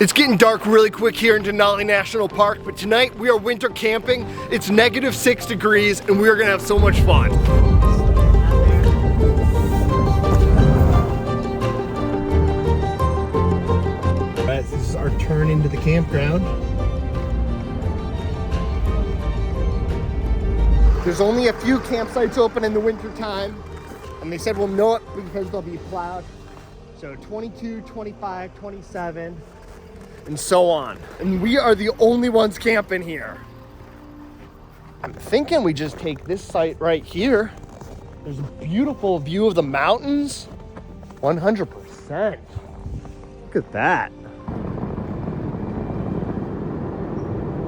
It's getting dark really quick here in Denali National Park, but tonight we are winter camping. It's -6 degrees and we are gonna have so much fun. All right, this is our turn into the campground. There's only a few campsites open in the winter time, and they said we'll know it because they'll be plowed. So 22, 25, 27, and so on. And we are the only ones camping here. I'm thinking we just take this site right here. There's a beautiful view of the mountains. 100%. Look at that.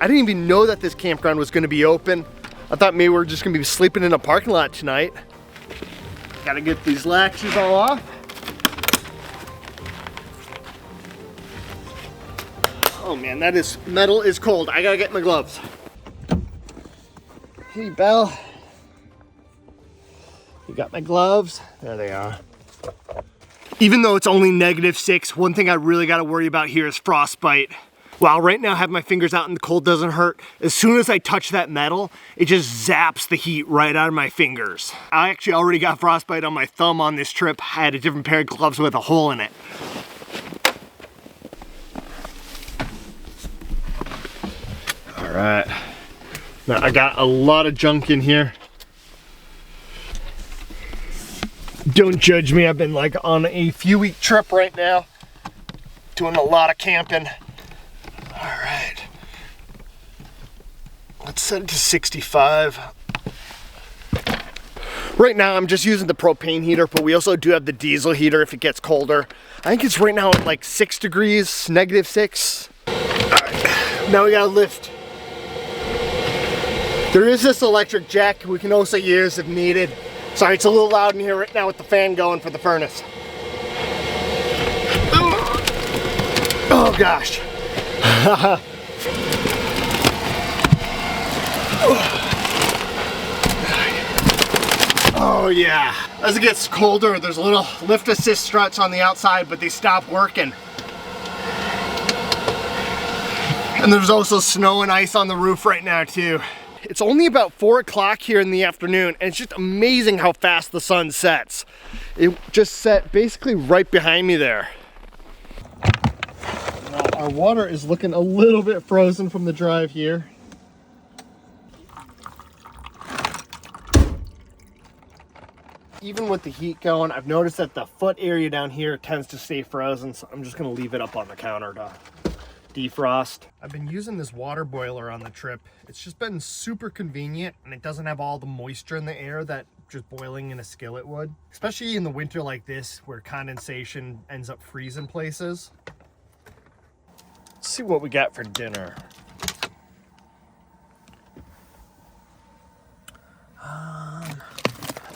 I didn't even know that this campground was gonna be open. I thought maybe we were just gonna be sleeping in a parking lot tonight. Gotta get these latches all off. Oh man, metal is cold. I gotta get my gloves. Hey, Belle. You got my gloves? There they are. Even though it's only -6, one thing I really gotta worry about here is frostbite. While right now I have my fingers out and the cold doesn't hurt, as soon as I touch that metal, it just zaps the heat right out of my fingers. I actually already got frostbite on my thumb on this trip. I had a different pair of gloves with a hole in it. All right, now I got a lot of junk in here. Don't judge me, I've been like on a few week trip right now, doing a lot of camping. All right, let's set it to 65. Right now I'm just using the propane heater, but we also do have the diesel heater if it gets colder. I think it's right now at like 6 degrees, -6. All right, now we gotta lift. There is this electric jack we can also use if needed. Sorry, it's a little loud in here right now with the fan going for the furnace. Oh gosh. Oh yeah. As it gets colder, there's a little lift assist struts on the outside, but they stop working. And there's also snow and ice on the roof right now too. It's only about 4 o'clock here in the afternoon, and it's just amazing how fast the sun sets. It just set basically right behind me there. Now, our water is looking a little bit frozen from the drive here. Even with the heat going, I've noticed that the foot area down here tends to stay frozen, so I'm just gonna leave it up on the counter to defrost. I've been using this water boiler on the trip. It's just been super convenient, and it doesn't have all the moisture in the air that just boiling in a skillet would. Especially in the winter like this, where condensation ends up freezing places. Let's see what we got for dinner.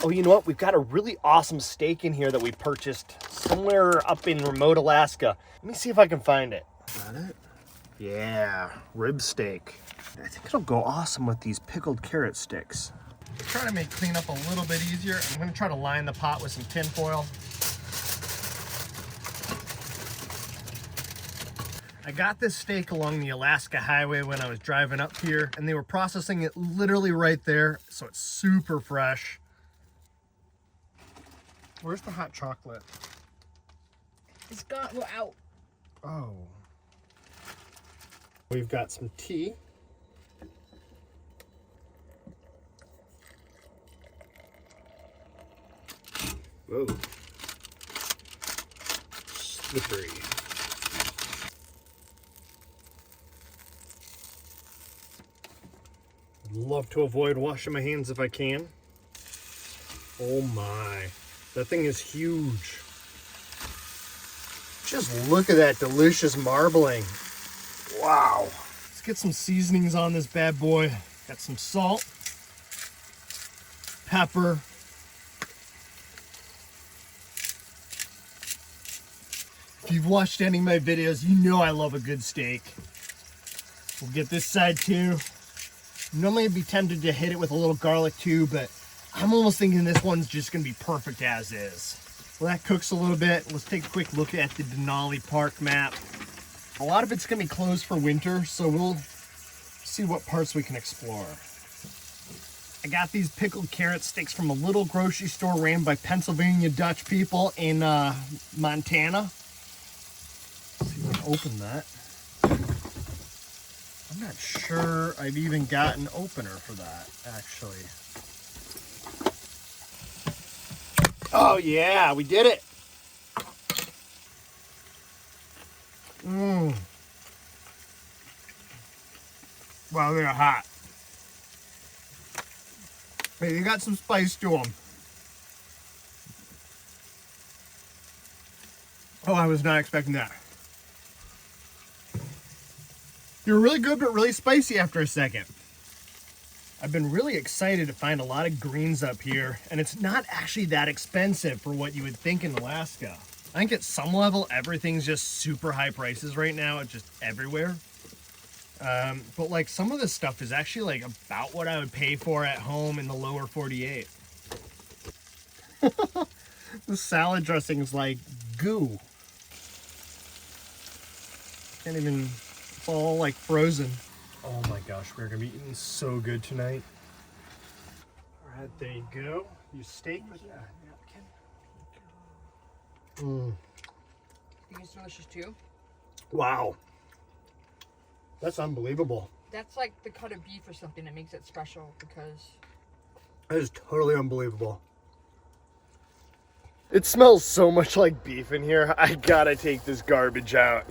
Oh, you know what? We've got a really awesome steak in here that we purchased somewhere up in remote Alaska. Let me see if I can find it. Got it? Yeah, rib steak. I think it'll go awesome with these pickled carrot sticks. Trying to make cleanup a little bit easier. I'm gonna try to line the pot with some tin foil. I got this steak along the Alaska highway when I was driving up here, and they were processing it literally right there, so it's super fresh. Where's the hot chocolate? It's got go out. Oh. We've got some tea. Whoa. Slippery. I'd love to avoid washing my hands if I can. Oh my. That thing is huge. Just look at that delicious marbling. Wow. Let's get some seasonings on this bad boy. Got some salt, pepper, if you've watched any of my videos, you know I love a good steak. We'll get this side too. Normally I'd be tempted to hit it with a little garlic too, but I'm almost thinking this one's just gonna be perfect as is. Well, that cooks a little bit. Let's take a quick look at the Denali Park map. A lot of it's gonna be closed for winter, so we'll see what parts we can explore. I got these pickled carrot sticks from a little grocery store ran by Pennsylvania Dutch people in Montana. Let's see if I can open that. I'm not sure I've even got an opener for that, actually. Oh yeah, we did it. Wow, they're hot. Hey, they got some spice to them. Oh, I was not expecting that. They were really good, but really spicy after a second. I've been really excited to find a lot of greens up here, and it's not actually that expensive for what you would think in Alaska. I think at some level, everything's just super high prices right now. It's just everywhere. But like some of this stuff is actually like about what I would pay for at home in the lower 48. The salad dressing is like goo. Can't even, it's all like frozen. Oh my gosh, we're gonna be eating so good tonight. All right, there you go. You steak with that napkin. Think it's delicious too? Wow. That's unbelievable. That's like the cut of beef or something that makes it special because... That is totally unbelievable. It smells so much like beef in here. I gotta take this garbage out.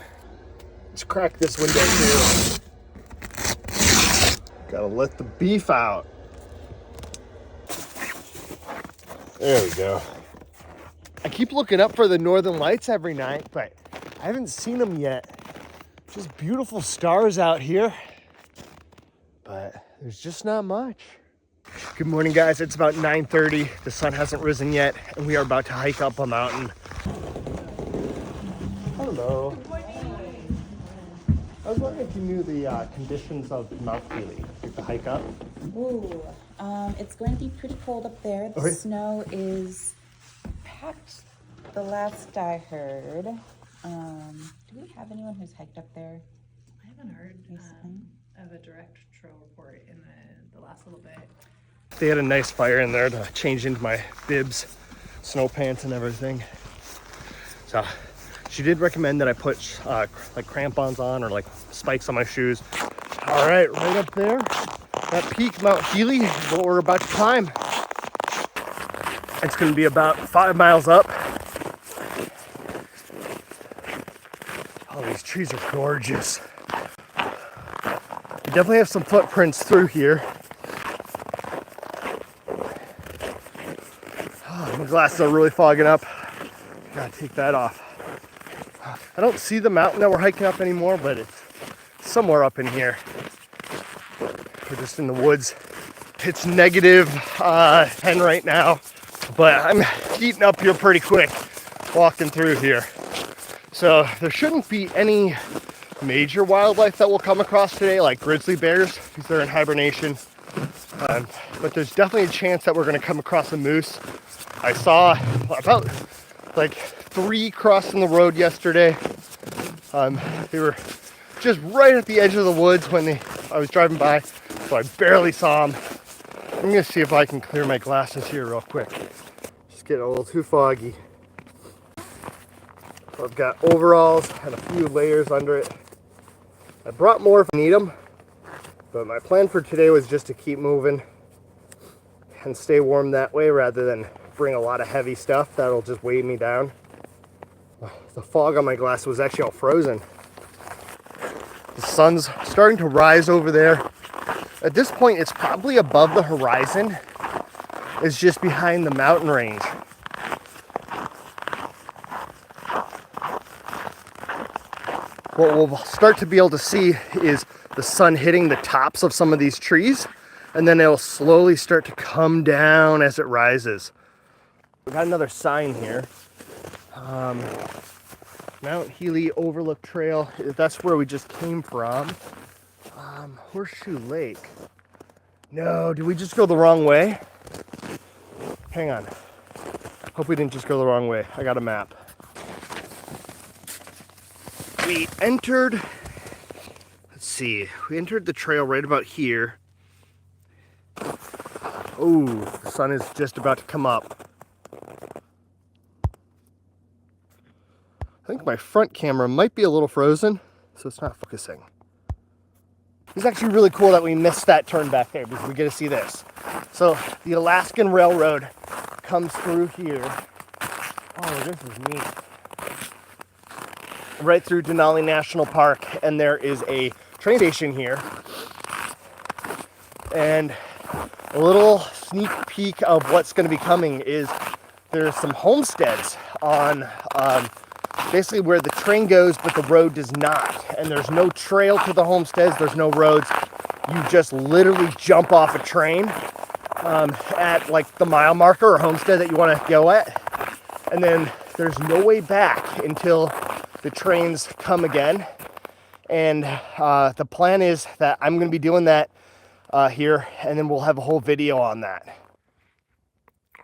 Let's crack this window too. Gotta let the beef out. There we go. I keep looking up for the northern lights every night, but I haven't seen them yet. Just beautiful stars out here, but there's just not much. Good morning, guys. It's about 9:30. The sun hasn't risen yet, and we are about to hike up a mountain. Hello. Good morning. I was wondering if you knew the conditions of Mount Healy, the hike up. Ooh, it's going to be pretty cold up there. The snow is packed the last I heard. Do we have anyone who's hiked up there? I haven't heard of a direct trail report in the last little bit. They had a nice fire in there to change into my bibs, snow pants and everything. So she did recommend that I put like crampons on or like spikes on my shoes. All right, right up there, that peak, Mount Healy, is what we're about to climb. It's gonna be about 5 miles up. Oh, these trees are gorgeous. You definitely have some footprints through here. Oh, my glasses are really fogging up. Gotta take that off. I don't see the mountain that we're hiking up anymore, but it's somewhere up in here. We're just in the woods. It's negative 10 right now, but I'm heating up here pretty quick walking through here. So there shouldn't be any major wildlife that we'll come across today, like grizzly bears, because they're in hibernation. But there's definitely a chance that we're going to come across a moose. I saw about like 3 crossing the road yesterday. They were just right at the edge of the woods when I was driving by, so I barely saw them. I'm going to see if I can clear my glasses here real quick. Just getting a little too foggy. I've got overalls and a few layers under it. I brought more if I need them, but my plan for today was just to keep moving and stay warm that way rather than bring a lot of heavy stuff that'll just weigh me down. The fog on my glass was actually all frozen. The sun's starting to rise over there. At this point, it's probably above the horizon. It's just behind the mountain range. What we'll start to be able to see is the sun hitting the tops of some of these trees, and then it'll slowly start to come down as it rises. We got another sign here. Mount Healy Overlook Trail. That's where we just came from. Horseshoe Lake. No, did we just go the wrong way? Hang on. Hope we didn't just go the wrong way. I got a map. we entered, let's see, we entered the trail right about here. Oh, the sun is just about to come up. I think my front camera might be a little frozen, so it's not focusing. It's actually really cool that we missed that turn back there because we get to see this. So the Alaskan Railroad comes through here. Oh, this is neat. Right through Denali National Park, and there is a train station here. And a little sneak peek of what's going to be coming is there's some homesteads on basically where the train goes, but the road does not. And there's no trail to the homesteads. There's no roads. You just literally jump off a train at like the mile marker or homestead that you want to go at. And then there's no way back until the trains come again. And the plan is that I'm going to be doing that here, and then we'll have a whole video on that.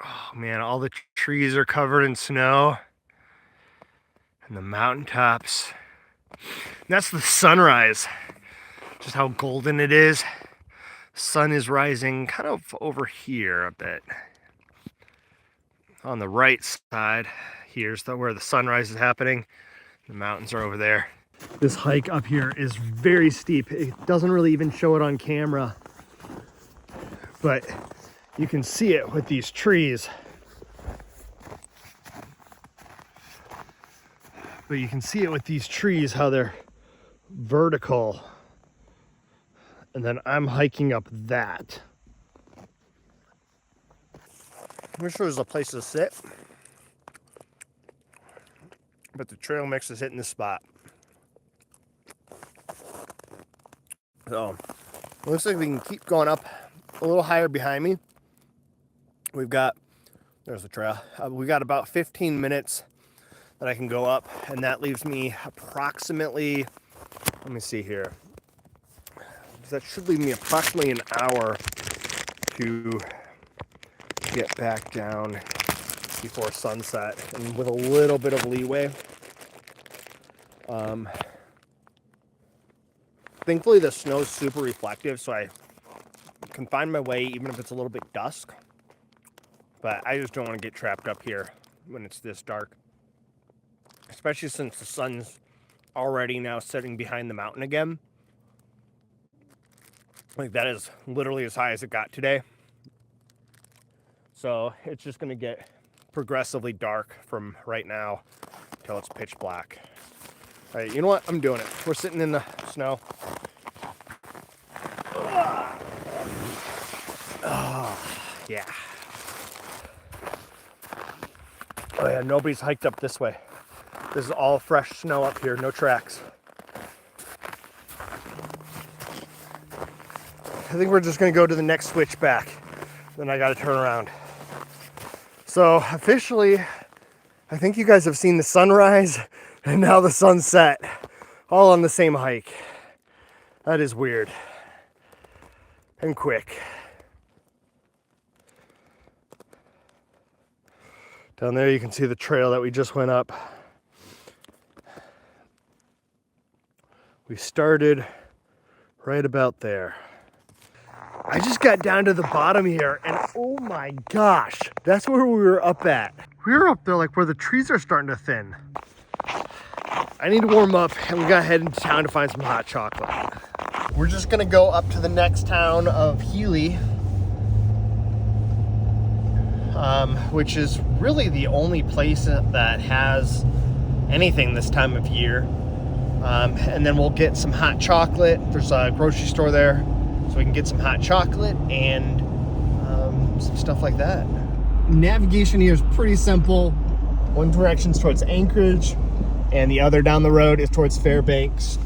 Oh man, all the trees are covered in snow. And the mountaintops. And that's the sunrise. Just how golden it is. Sun is rising kind of over here a bit. On the right side, here's where the sunrise is happening. The mountains are over there. This hike up here is very steep. It doesn't really even show it on camera, but you can see it with these trees. But you can see it with these trees, how they're vertical. And then I'm hiking up that. I wish there was a place to sit, but the trail mix is hitting the spot. So, looks like we can keep going up a little higher behind me. We've got, there's the trail. We've got about 15 minutes that I can go up, and that leaves me approximately, let me see here. That should leave me approximately an hour to get back down before sunset, and with a little bit of leeway. Thankfully the snow is super reflective, so I can find my way even if it's a little bit dusk. But I just don't want to get trapped up here when it's this dark. Especially since the sun's already now setting behind the mountain again. Like, that is literally as high as it got today. So it's just going to get progressively dark from right now until it's pitch black. All right, you know what? I'm doing it. We're sitting in the snow. Oh, yeah. Oh yeah, nobody's hiked up this way. This is all fresh snow up here, no tracks. I think we're just gonna go to the next switchback. Then I gotta turn around. So officially, I think you guys have seen the sunrise and now the sunset, all on the same hike. That is weird and quick. Down there you can see the trail that we just went up. We started right about there. I just got down to the bottom here, and oh my gosh, that's where we were up at. We were up there like where the trees are starting to thin. I need to warm up, and we gotta head into town to find some hot chocolate. We're just gonna go up to the next town of Healy, which is really the only place that has anything this time of year. And then we'll get some hot chocolate. There's a grocery store there, so we can get some hot chocolate and some stuff like that. Navigation here is pretty simple. One direction's towards Anchorage, and the other down the road is towards Fairbanks.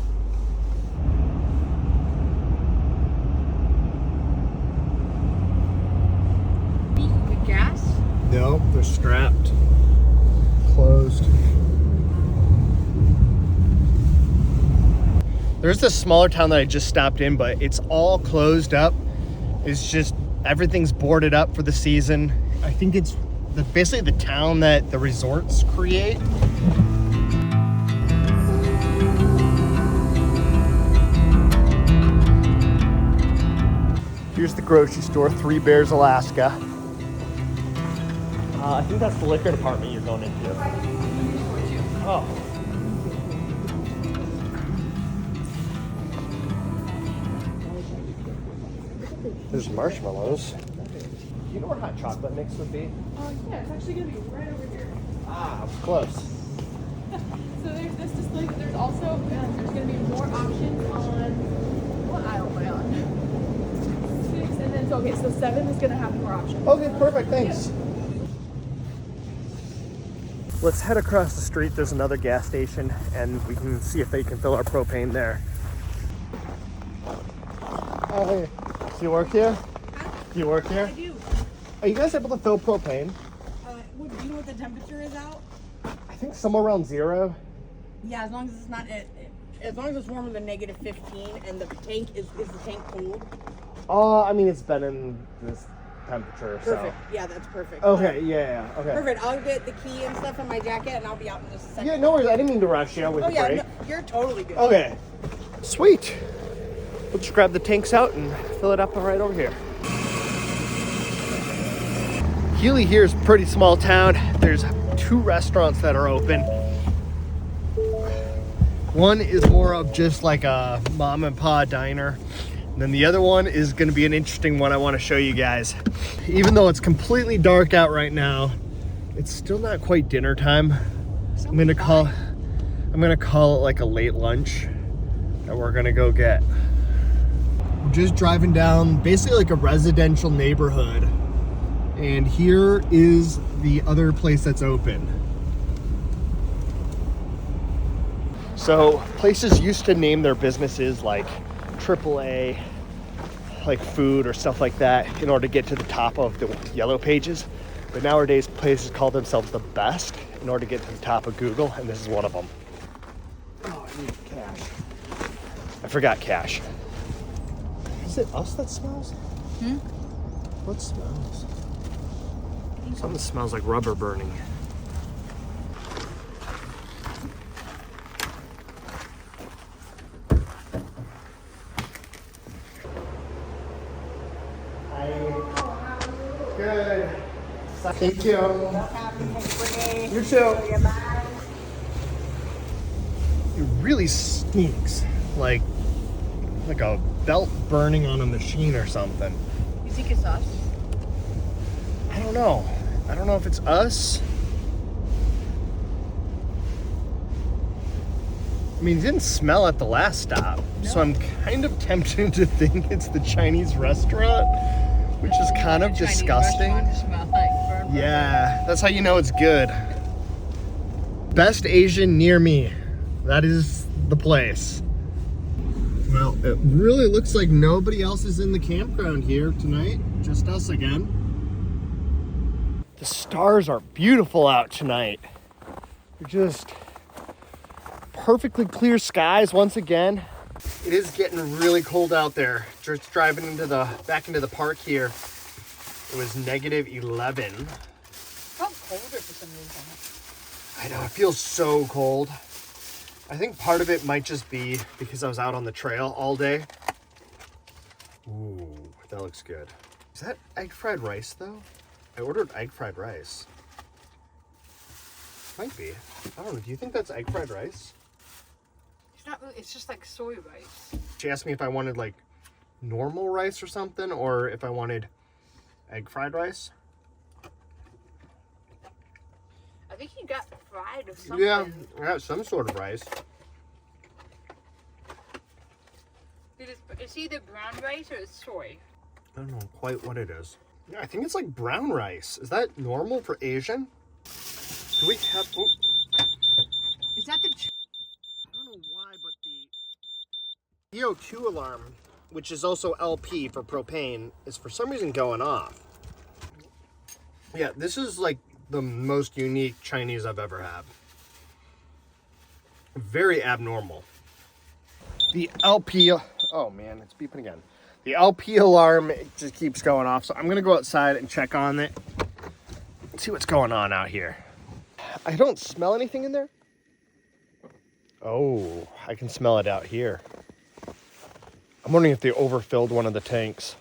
The gas? No, they're strapped. Closed. There's this smaller town that I just stopped in, but it's all closed up. It's just, everything's boarded up for the season. I think it's basically the town that the resorts create. Here's the grocery store, Three Bears, Alaska. I think that's the liquor department you're going into. Oh. There's marshmallows. Do you know where hot chocolate mix would be? Yeah, it's actually gonna be right over here. Ah, close. So there's this display, but there's also there's gonna be more options on what aisle am I on? 6, and then so okay, so 7 is gonna have more options. Okay, perfect, thanks. Let's head across the street. There's another gas station, and we can see if they can fill our propane there. Oh, hey. Do you work here? Do you work here? I do. Are you guys able to fill propane? Do you know what the temperature is out? I think somewhere around 0. Yeah, as long as it's not, as long as it's warmer than -15, and the tank is the tank cold? I mean, it's been in this temperature, so. Perfect. Yeah, that's perfect. Okay, yeah, okay. Perfect. I'll get the key and stuff in my jacket, and I'll be out in just a second. Yeah, no worries. I didn't mean to rush you with Oh the yeah, break. no, you're totally good. Okay. Sweet. We'll just grab the tanks out and fill it up right over here. Healy here is a pretty small town. There's 2 restaurants that are open. One is more of just like a mom and pop diner. And then the other one is going to be an interesting one I want to show you guys. Even though it's completely dark out right now, it's still not quite dinner time. I'm going to call it like a late lunch that we're going to go get. We're just driving down basically like a residential neighborhood. And here is the other place that's open. So places used to name their businesses like AAA, like food or stuff like that in order to get to the top of the yellow pages. But nowadays places call themselves the best in order to get to the top of Google, and this is one of them. Oh, I need cash. I forgot cash. Is it us that smells? What smells? Something smells like rubber burning. Good. Thank you. You too. It really stinks like a belt burning on a machine or something. You think it's us? I don't know. I don't know if it's us. I mean, it didn't smell at the last stop, so I'm kind of tempted to think it's the Chinese restaurant, which is kind of disgusting. Smell like burn. Yeah, that's how you know it's good. Best Asian near me. That is the place. Well, it really looks like nobody else is in the campground here tonight. Just us again. The stars are beautiful out tonight. They're just perfectly clear skies once again. It is getting really cold out there. Just driving back into the park here. It was -11. Felt colder for some reason. I know, it feels so cold. I think part of it might just be because I was out on the trail all day. Ooh, that looks good. Is that egg fried rice though? I ordered egg fried rice. Might be. I don't know. Do you think that's egg fried rice? It's not really, it's just like soy rice. She asked me if I wanted like normal rice or something, or if I wanted egg fried rice. I think you got fried or something. Yeah, I got some sort of rice. It's either brown rice or it's soy. I don't know quite what it is. Yeah, I think it's like brown rice. Is that normal for Asian? Do we have... Oh. Is that the... I don't know why, but the CO2 alarm, which is also LP for propane, is for some reason going off. Yeah, this is like the most unique Chinese I've ever had. Very abnormal. The LP... Oh man, it's beeping again. The LP alarm, it just keeps going off, so I'm going to go outside and check on it. See what's going on out here. I don't smell anything in there. Oh, I can smell it out here. I'm wondering if they overfilled one of the tanks.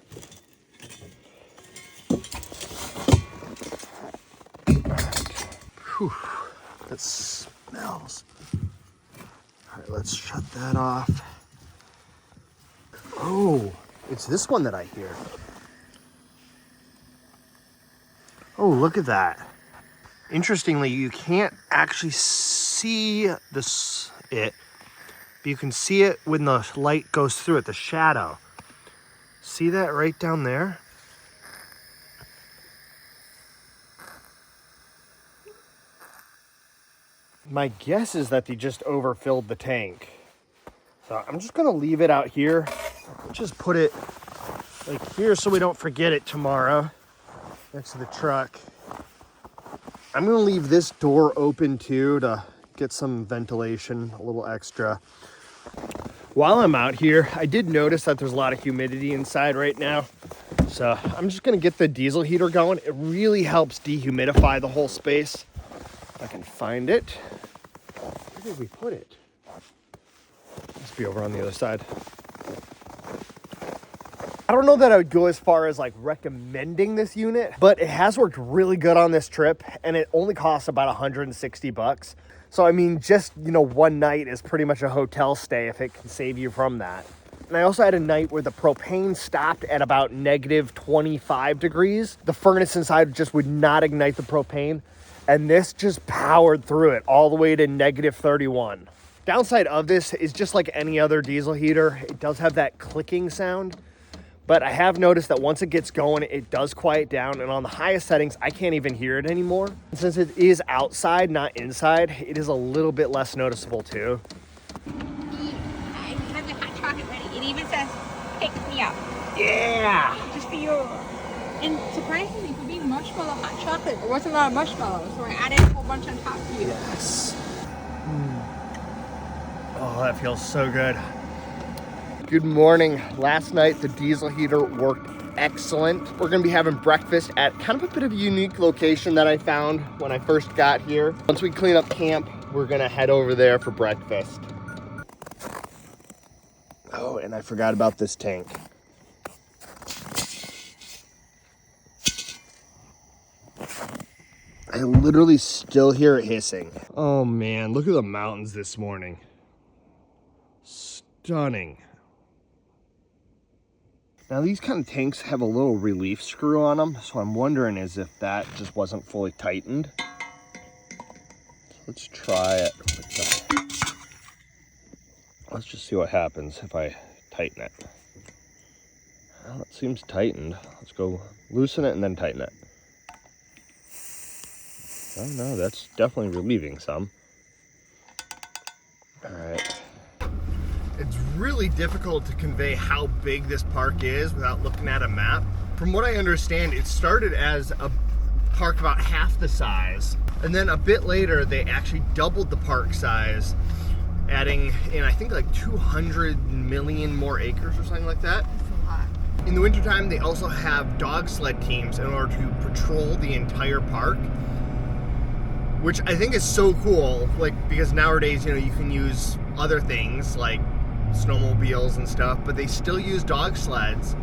Whew, that smells. All right, let's shut that off. Oh, it's this one that I hear. Oh, look at that. Interestingly, you can't actually see it, but you can see it when the light goes through it, the shadow. See that right down there? My guess is that they just overfilled the tank. So I'm just gonna leave it out here. Just put it like here so we don't forget it tomorrow next to the truck. I'm gonna leave this door open too to get some ventilation, a little extra. While I'm out here, I did notice that there's a lot of humidity inside right now. So I'm just gonna get the diesel heater going. It really helps dehumidify the whole space. If I can find it. Where did we put it? Must be over on the other side. I don't know that I would go as far as like recommending this unit, but it has worked really good on this trip and it only costs about 160 bucks. So I mean, just, you know, one night is pretty much a hotel stay if it can save you from that. And I also had a night where the propane stopped at about negative 25 degrees. The furnace inside just would not ignite the propane. And this just powered through it all the way to negative 31. Downside of this is just like any other diesel heater, it does have that clicking sound. But I have noticed that once it gets going, it does quiet down. And on the highest settings, I can't even hear it anymore. And since it is outside, not inside, it is a little bit less noticeable too. I have the hot chocolate ready. It even says, pick me up. Yeah! Just for you. And surprisingly, for being marshmallow hot chocolate, there wasn't a lot of marshmallows, so I added a whole bunch on top for you. Yes. Oh, that feels so good. Good morning. Last night, the diesel heater worked excellent. We're gonna be having breakfast at kind of a bit of a unique location that I found when I first got here. Once we clean up camp, we're gonna head over there for breakfast. Oh, and I forgot about this tank. I literally still hear it hissing. Oh man, look at the mountains this morning. Stunning. Now these kind of tanks have a little relief screw on them, so I'm wondering is if that just wasn't fully tightened. Let's try it with the... Let's just see what happens if I tighten it. Well, it seems tightened. Let's go loosen it and then tighten it. Oh no, that's definitely relieving some. All right. It's really difficult to convey how big this park is without looking at a map. From what I understand, it started as a park about half the size, and then a bit later they actually doubled the park size, adding in I think like 200 million more acres or something like that. That's a lot. In the wintertime, they also have dog sled teams in order to patrol the entire park, which I think is so cool, like, because nowadays, you know, you can use other things like snowmobiles and stuff, but they still use dog sleds.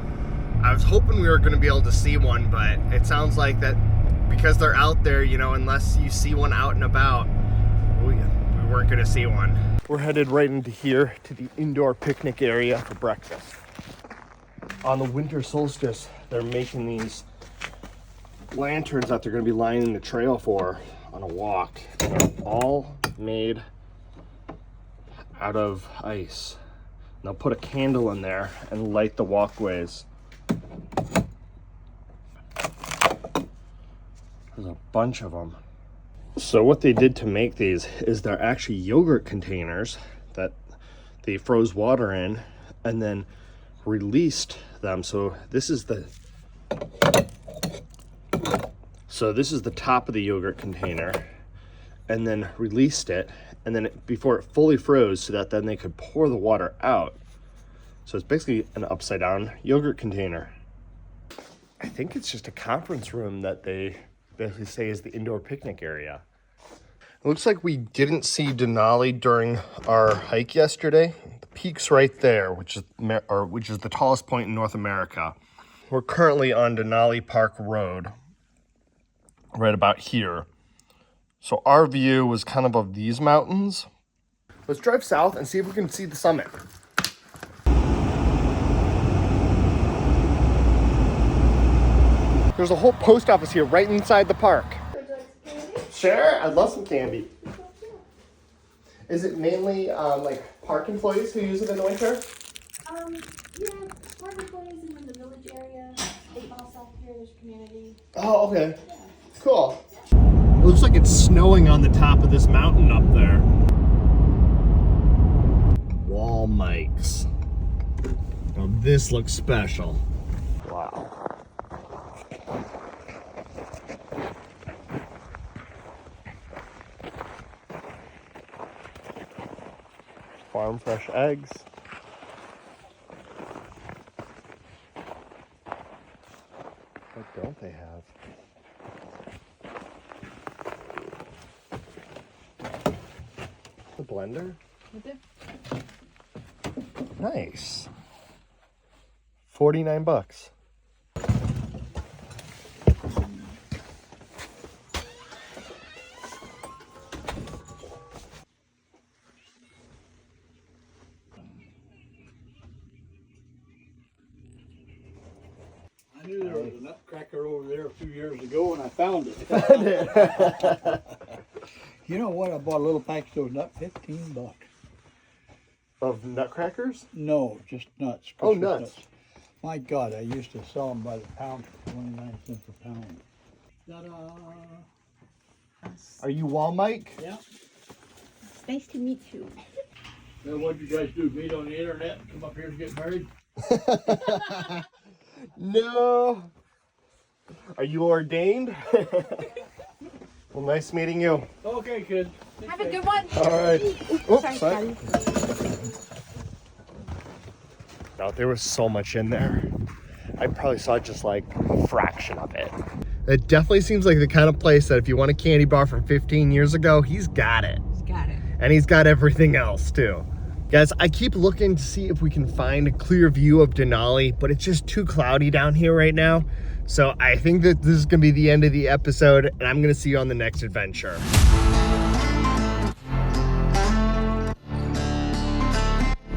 I was hoping we were going to be able to see one, but it sounds like that because they're out there, you know, unless you see one out and about, we weren't going to see one. We're headed right into here to the indoor picnic area for breakfast. On the winter solstice, they're making these lanterns that they're going to be lining the trail for on a walk. They're all made out of ice. And they'll put a candle in there and light the walkways. There's a bunch of them. So what they did to make these is they're actually yogurt containers that they froze water in and then released them. So this is the top of the yogurt container, and then released it, and then before it fully froze so that then they could pour the water out. So it's basically an upside down yogurt container. I think it's just a conference room that they basically say is the indoor picnic area. It looks like we didn't see Denali during our hike yesterday. The peak's right there, which is the tallest point in North America. We're currently on Denali Park Road, right about here. So our view was kind of these mountains. Let's drive south and see if we can see the summit. There's a whole post office here right inside the park. Sure, I'd love some candy. Is it mainly like park employees who use it in the winter? Yeah, park employees in the village area, 8 miles south here, there's community. Oh, okay. Cool. It looks like it's snowing on the top of this mountain up there. Wall mics. Now this looks special. Wow. Farm fresh eggs. What don't they have? The blender? Nice. 49 bucks. I knew there was a nutcracker over there a few years ago and I found it. You know what? I bought a little package of nuts, 15 bucks. Of nutcrackers? No, just nuts. Oh, Christmas nuts. My God, I used to sell them by the pound for 29 cents a pound. Ta-da! Are you Wall Mike? Yeah. It's nice to meet you. Now what'd you guys do? Meet on the internet and come up here to get married? No. Are you ordained? Well, nice meeting you. Okay, kid. Have a good one. All right. Oops, Sorry. No, there was so much in there. I probably saw just like a fraction of it. It definitely seems like the kind of place that if you want a candy bar from 15 years ago, he's got it. He's got it. And he's got everything else too. Guys, I keep looking to see if we can find a clear view of Denali, but it's just too cloudy down here right now. So I think that this is gonna be the end of the episode, and I'm gonna see you on the next adventure.